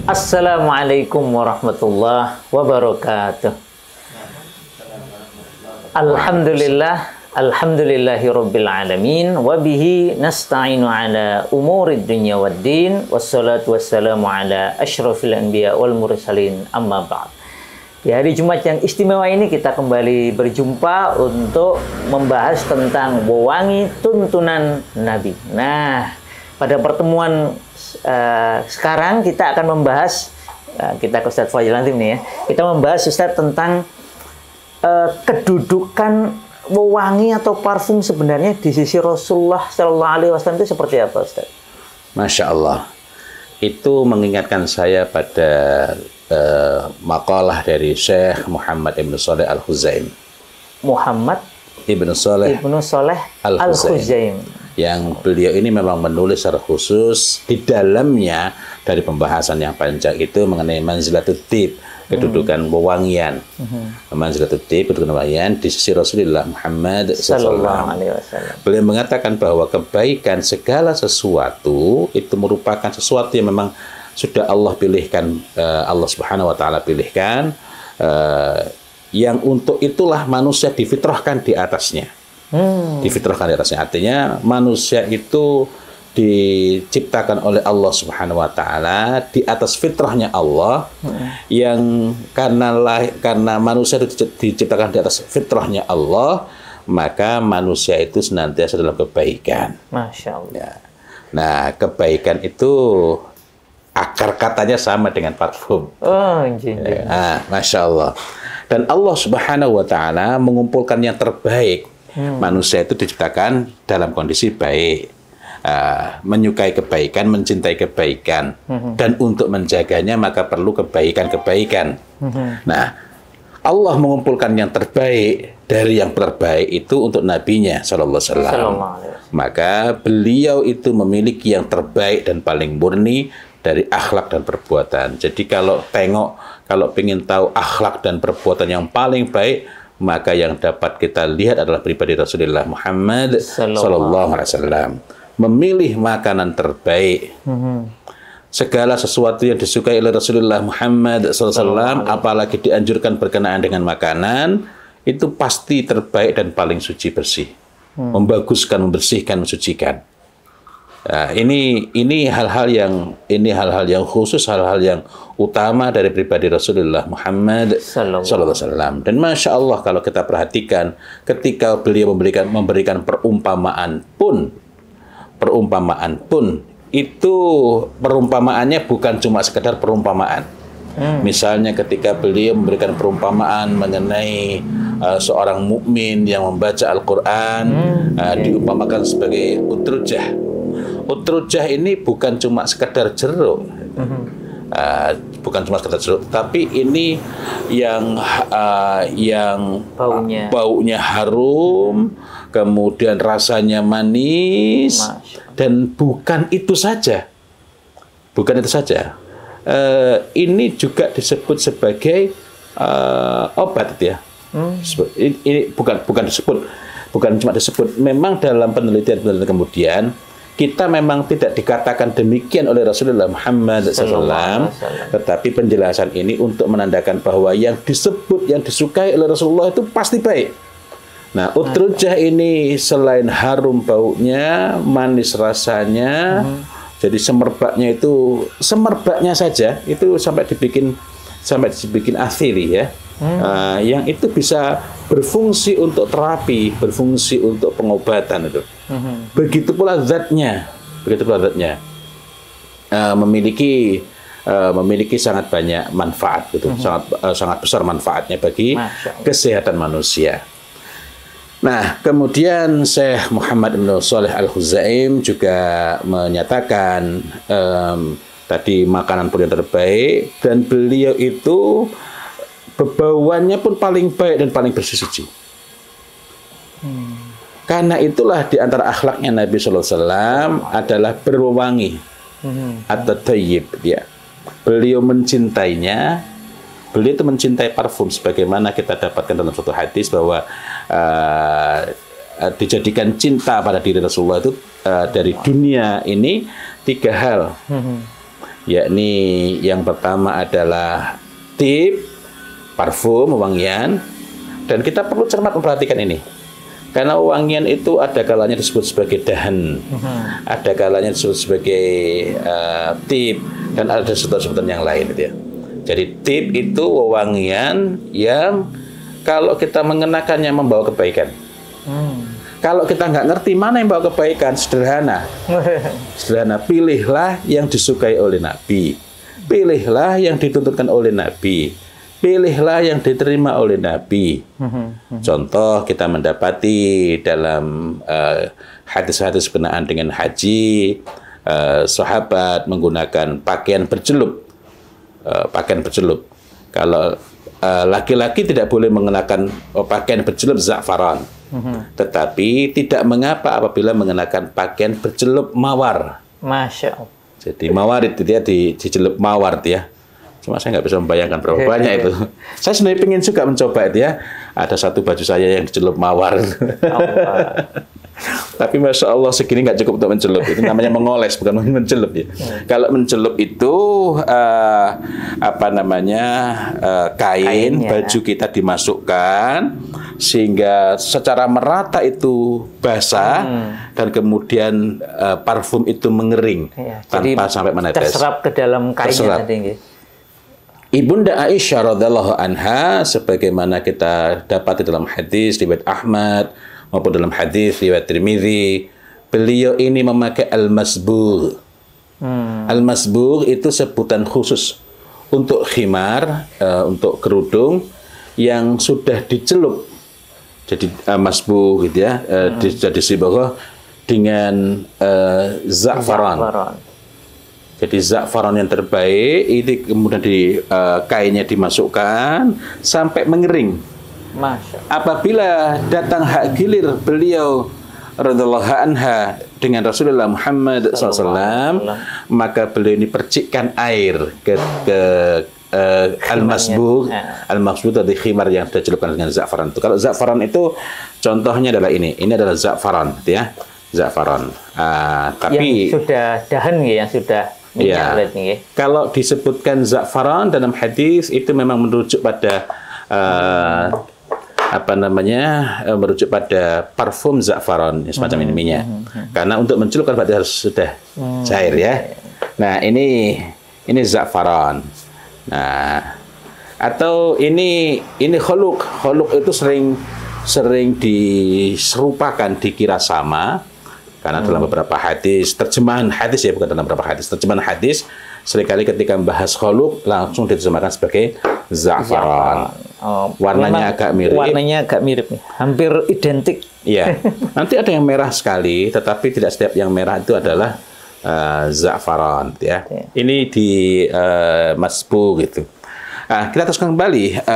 Assalamualaikum warahmatullahi wabarakatuh. Alhamdulillahi rabbil alamin wa bihi nasta'inu ala umurid dunya waddin wassalatu wassalamu ala asyrafil anbiya wal mursalin amma ba'd. Di hari Jumat yang istimewa ini kita kembali berjumpa untuk membahas tentang wewangi tuntunan Nabi. Nah, pada pertemuan sekarang kita akan membahas, kita ke Ustaz Fadil nanti nih ya, kita membahas Ustaz tentang kedudukan wewangi atau parfum sebenarnya di sisi Rasulullah Shallallahu Alaihi Wasallam itu seperti apa, Ustaz? Masya Allah, itu mengingatkan saya pada makalah dari Syekh Muhammad Ibn Saleh Al-Khuzaim. Muhammad Ibn Saleh Al-Khuzaim. Yang beliau ini memang menulis secara khusus di dalamnya dari pembahasan yang panjang itu mengenai manzilatul tib, kedudukan wewangian. Manzilatul tib, kedudukan wewangian di sisi Rasulullah Muhammad sallallahu alaihi wasallam. Beliau mengatakan bahwa kebaikan segala sesuatu itu merupakan sesuatu yang memang sudah Allah pilihkan, Allah Subhanahu wa taala pilihkan, yang untuk itulah manusia difitrahkan di atasnya. Difitrahkan di atasnya, artinya manusia itu diciptakan oleh Allah Subhanahu wa taala di atas fitrahnya Allah, yang karena manusia itu diciptakan di atas fitrahnya Allah, maka manusia itu senantiasa dalam kebaikan. Masya Allah. Ya. Nah, kebaikan itu akar katanya sama dengan parfum. Nah, Masya Allah. Dan Allah Subhanahu wa taala mengumpulkan yang terbaik. Manusia itu diciptakan dalam kondisi baik, menyukai kebaikan, mencintai kebaikan, dan untuk menjaganya maka perlu kebaikan-kebaikan. Nah, Allah mengumpulkan yang terbaik dari yang terbaik itu untuk nabinya Sallallahu Alaihi Wasallam. Maka beliau itu memiliki yang terbaik dan paling murni dari akhlak dan perbuatan. Jadi kalau ingin tahu akhlak dan perbuatan yang paling baik, maka yang dapat kita lihat adalah pribadi Rasulullah Muhammad Sallallahu Alaihi Wasallam. Memilih makanan terbaik. Segala sesuatu yang disukai oleh Rasulullah Muhammad Sallallahu Alaihi Wasallam, apalagi dianjurkan berkenaan dengan makanan, itu pasti terbaik dan paling suci bersih. Membaguskan, membersihkan, mensucikan. Nah, ini hal-hal yang khusus, hal-hal yang utama dari pribadi Rasulullah Muhammad Sallallahu Alaihi Wasallam. Dan Masya Allah, kalau kita perhatikan, ketika beliau memberikan perumpamaan pun itu perumpamaannya bukan cuma sekedar perumpamaan. Misalnya ketika beliau memberikan perumpamaan mengenai seorang mukmin yang membaca Al-Quran, diumpamakan sebagai utrujah. Utrujah ini bukan cuma sekedar jeruk, tapi ini yang baunya harum, kemudian rasanya manis, dan bukan itu saja. Ini juga disebut sebagai obat, ya. Ini bukan cuma disebut. Memang dalam penelitian kemudian kita memang tidak dikatakan demikian oleh Rasulullah Muhammad SAW, tetapi penjelasan ini untuk menandakan bahwa yang disebut, yang disukai oleh Rasulullah itu pasti baik. Nah, utrujah ini selain harum baunya, manis rasanya, jadi semerbaknya saja itu sampai dibikin athiri, ya. Yang itu bisa berfungsi untuk terapi, berfungsi untuk pengobatan itu. Begitu pula zatnya, memiliki sangat banyak manfaat, gitu. Sangat besar manfaatnya bagi kesehatan manusia. Nah, kemudian Syekh Muhammad Ibn Saleh Al-Khuzaim juga menyatakan tadi makanan pun yang terbaik, dan beliau itu bebauannya pun paling baik dan paling bersih suci. Karena itulah di antara akhlaknya Nabi Sallallahu Alaihi Wasallam adalah berwangi atau tayyib, ya. Beliau mencintainya. Beliau itu mencintai parfum, sebagaimana kita dapatkan dalam suatu hadis bahwa dijadikan cinta pada diri Rasulullah itu dari dunia ini 3 hal. yakni yang pertama adalah tip, parfum, wangian, dan kita perlu cermat memperhatikan ini. Karena wangian itu ada kalanya disebut sebagai dahan, ada kalanya disebut sebagai tip, dan ada sebutan-sebutan yang lain gitu ya. Jadi tip itu wangian yang kalau kita mengenakannya membawa kebaikan. Kalau kita nggak ngerti mana yang membawa kebaikan, sederhana. Sederhana, pilihlah yang disukai oleh Nabi. Pilihlah yang dituntutkan oleh Nabi. Pilihlah yang diterima oleh Nabi. Contoh kita mendapati dalam hadis-hadis berkenaan dengan haji, sahabat menggunakan pakaian bercelup. Pakaian bercelup. Kalau laki-laki tidak boleh mengenakan pakaian bercelup za'faran. Tetapi tidak mengapa apabila mengenakan pakaian bercelup mawar. Masya Allah. Jadi mawar itu dia dicelup mawar dia. Cuma saya nggak bisa membayangkan berapa banyak itu. Saya sebenarnya ingin juga mencoba itu ya. Ada satu baju saya yang dicelup mawar. Tapi Masya Allah segini nggak cukup untuk mencelup. Itu namanya mengoles, bukan mencelup ya. Kalau mencelup itu kain, baju kita dimasukkan sehingga secara merata itu basah dan kemudian parfum itu mengering tanpa sampai menetes. Terserap ke dalam kainnya tadi. Ibunda Aisyah radhiyallahu anha sebagaimana kita dapat di dalam hadis riwayat Ahmad maupun dalam hadis riwayat Tirmidzi, beliau ini memakai al-masbugh. Al-masbugh itu sebutan khusus untuk khimar, untuk kerudung yang sudah dicelup. Jadi masbugh gitu ya, disibagh dengan za'faran. Jadi za'faran yang terbaik itu kemudian kainnya dimasukkan sampai mengering. Apabila datang hak gilir beliau radhiyallahu anha dengan Rasulullah Muhammad SAW, maka beliau ini percikkan air ke al-masbugh. Al-masbugh tadi khimar yang sudah celupkan dengan za'faran itu. Kalau za'faran itu contohnya adalah ini adalah za'faran ya. Za'faran. Tapi yang sudah dahan ya, yang sudah ya, kalau disebutkan za'faran dalam hadis itu memang merujuk pada merujuk pada parfum za'faran semacam ini minyak. Karena untuk mencelupkan berarti harus sudah cair ya. Nah, ini za'faran. Nah, atau ini khuluq. Khuluq itu sering diserupakan, dikira sama. Karena dalam beberapa hadis, terjemahan hadis ya, bukan dalam beberapa hadis, terjemahan hadis, seringkali ketika membahas khuluq langsung diterjemahkan sebagai za'faran. Warnanya agak mirip. Warnanya agak mirip nih, hampir identik. Iya. Nanti ada yang merah sekali, tetapi tidak setiap yang merah itu adalah za'faran ya. Ini di masbugh gitu. Kita teruskan kembali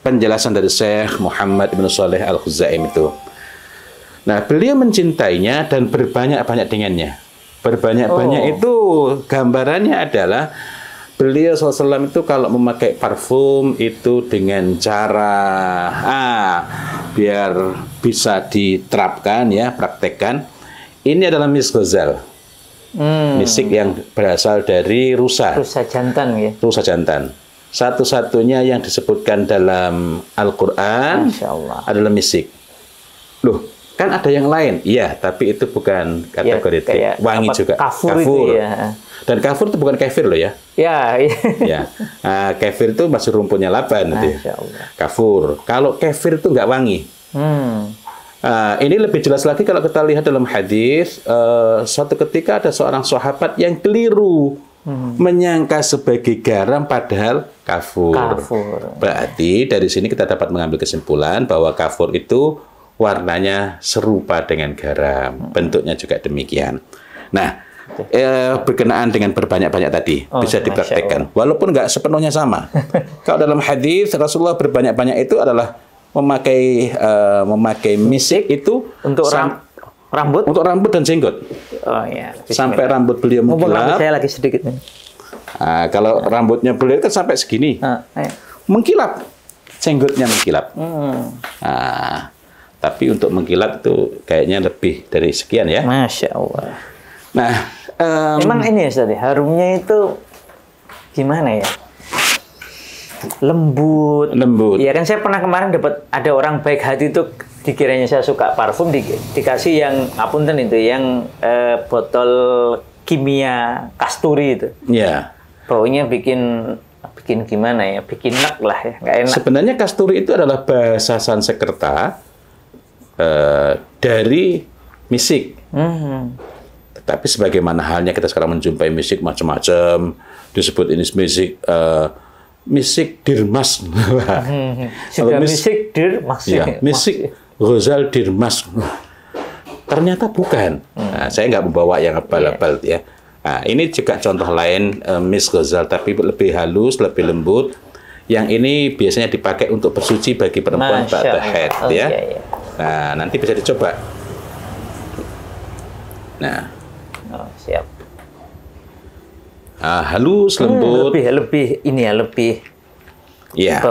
penjelasan dari Syekh Muhammad Ibn Shalih Al-Khuzaim itu. Nah, beliau mencintainya dan berbanyak-banyak dengannya. Berbanyak-banyak itu gambarannya adalah beliau SAW itu kalau memakai parfum itu dengan cara biar bisa diterapkan ya, praktekkan. Ini adalah misk ghazal. Misik yang berasal dari rusa. Rusa jantan ya. Rusa jantan. Satu-satunya yang disebutkan dalam Al-Quran adalah misik. Loh, kan ada yang lain. Iya, tapi itu bukan kategori ya, wangi juga. Kafur. Ya. Dan kafur itu bukan kefir loh ya. Ya. Ya. Kefir itu masih rumputnya laban. Gitu. Kafur. Kalau kefir itu nggak wangi. Ini lebih jelas lagi kalau kita lihat dalam hadis. Suatu ketika ada seorang sahabat yang keliru. Menyangka sebagai garam padahal kafur. Berarti dari sini kita dapat mengambil kesimpulan bahwa kafur itu warnanya serupa dengan garam, bentuknya juga demikian. Nah, berkenaan dengan berbanyak-banyak tadi bisa dipraktekkan, walaupun nggak sepenuhnya sama. Kalau dalam hadis Rasulullah berbanyak-banyak itu adalah memakai misik itu untuk rambut, untuk rambut dan jenggot. Sampai rambut beliau mengkilap. Saya lagi sedikit nih. Kalau rambutnya beliau kan sampai segini, mengkilap, jenggotnya mengkilap. Tapi untuk mengkilap itu kayaknya lebih dari sekian ya. Masya Allah. Nah, memang ini ya Ustaz, harumnya itu gimana ya? Lembut. Iya kan, saya pernah kemarin dapat ada orang baik hati itu, dikiranya saya suka parfum, dikasih yang apunten itu, yang botol kimia kasturi itu. Iya. Baunya bikin gimana ya? Bikin enak lah ya, nggak enak. Sebenarnya kasturi itu adalah bahasa Sanskerta dari misik. Tetapi sebagaimana halnya kita sekarang menjumpai misik macam-macam, disebut ini misik Dirmas. Sudah misik Dirmas. Ya, misik Ghazal Dirmas. Ternyata bukan. Nah, saya nggak membawa yang abal-abal ya. Nah, ini juga contoh lain Misk Ghazal, tapi lebih halus, lebih lembut. Yang ini biasanya dipakai untuk bersuci bagi perempuan ba'da haid, ya. Iya. Nah, nanti bisa dicoba. Nah, siap. Halus, lembut. Lebih ini ya, lebih. Iya.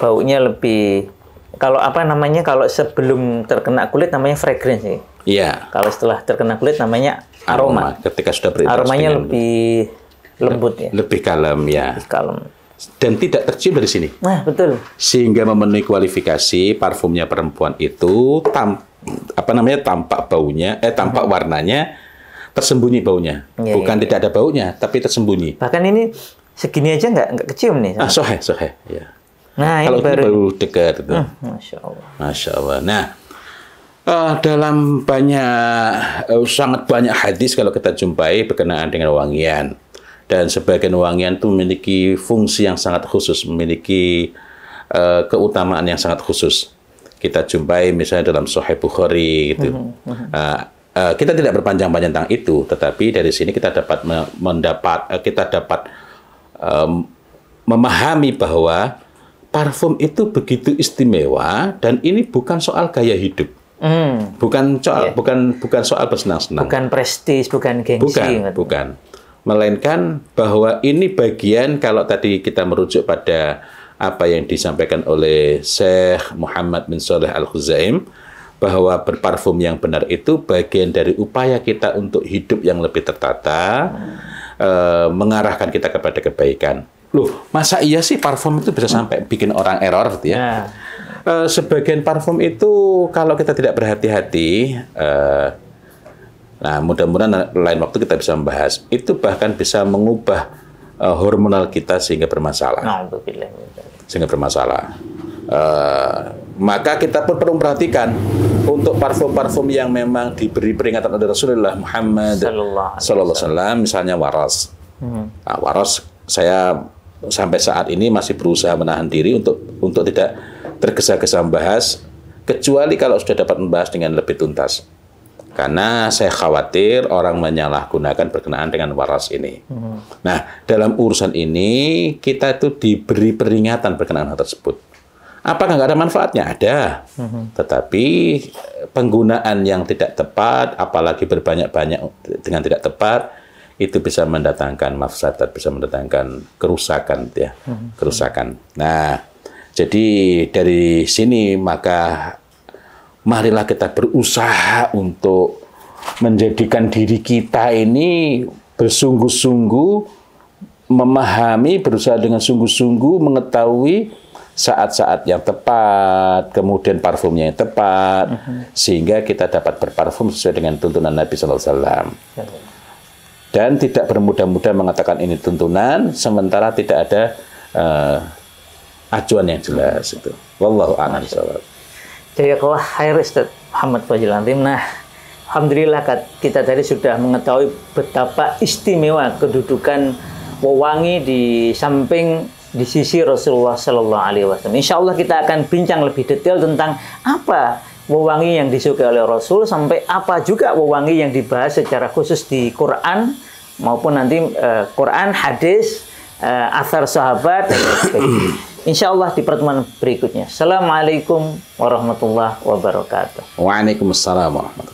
Baunya lebih. Kalau apa namanya, kalau sebelum terkena kulit namanya fragrance sih. Iya. Kalau setelah terkena kulit namanya aroma. Ketika sudah berinteraksi, aromanya lebih lembut ya. Lebih kalem ya. Lebih kalem. Dan tidak tercium dari sini. Nah, betul. Sehingga memenuhi kualifikasi parfumnya perempuan itu tampak baunya, tampak warnanya, tersembunyi baunya. Bukan tidak ada baunya, tapi tersembunyi. Bahkan ini segini aja nggak kecium nih. Soheh, ya. Nah, kalau ini baru dekat itu. Masya Allah. Masya Allah. Nah, dalam sangat banyak hadis kalau kita jumpai berkenaan dengan wangian. Dan sebagian wangian itu memiliki fungsi yang sangat khusus, memiliki keutamaan yang sangat khusus. Kita jumpai misalnya dalam Sahih Bukhari gitu. Kita tidak berpanjang-panjang tentang itu, tetapi dari sini kita dapat memahami bahwa parfum itu begitu istimewa, dan ini bukan soal gaya hidup. Bukan soal bersenang-senang. Bukan prestis, bukan gengsi. Bukan. Melainkan bahwa ini bagian, kalau tadi kita merujuk pada apa yang disampaikan oleh Syekh Muhammad bin Shalih Al-Khuzaim, bahwa berparfum yang benar itu bagian dari upaya kita untuk hidup yang lebih tertata, mengarahkan kita kepada kebaikan. Loh, masa iya sih parfum itu bisa sampai bikin orang error gitu ya? Sebagian parfum itu kalau kita tidak berhati-hati, nah mudah-mudahan lain waktu kita bisa membahas, itu bahkan bisa mengubah hormonal kita sehingga bermasalah. Maka kita pun perlu memperhatikan untuk parfum-parfum yang memang diberi peringatan oleh Rasulullah Muhammad Sallallahu Alaihi Wasallam, misalnya Waras. Nah, Waras saya sampai saat ini masih berusaha menahan diri untuk tidak tergesa-gesa membahas, kecuali kalau sudah dapat membahas dengan lebih tuntas. Karena saya khawatir orang menyalahgunakan berkenaan dengan Waras ini. Nah, dalam urusan ini kita itu diberi peringatan berkenaan hal tersebut. Apakah nggak ada manfaatnya? Ada. Tetapi penggunaan yang tidak tepat, apalagi berbanyak-banyak dengan tidak tepat, itu bisa mendatangkan mafsadat, bisa mendatangkan kerusakan, ya, kerusakan. Nah, jadi dari sini maka marilah kita berusaha untuk menjadikan diri kita ini bersungguh-sungguh memahami, berusaha dengan sungguh-sungguh mengetahui saat-saat yang tepat, kemudian parfumnya yang tepat, sehingga kita dapat berparfum sesuai dengan tuntunan Nabi Sallallahu Alaihi Wasallam. Dan tidak bermudah-mudah mengatakan ini tuntunan, sementara tidak ada acuan yang jelas itu. Wallahu a'lam bishawab. Jazakallah khair Ustaz Muhammad Fadhil Anzim. Nah, alhamdulillah kita tadi sudah mengetahui betapa istimewa kedudukan wewangi di samping di sisi Rasulullah Sallallahu Alaihi Wasallam. Insya Allah kita akan bincang lebih detail tentang apa wewangi yang disukai oleh Rasul, sampai apa juga wewangi yang dibahas secara khusus di Quran maupun nanti Quran, hadis, athar sahabat. Insya Allah di pertemuan berikutnya. Assalamualaikum warahmatullahi wabarakatuh. Waalaikumsalam warahmatullahi wabarakatuh.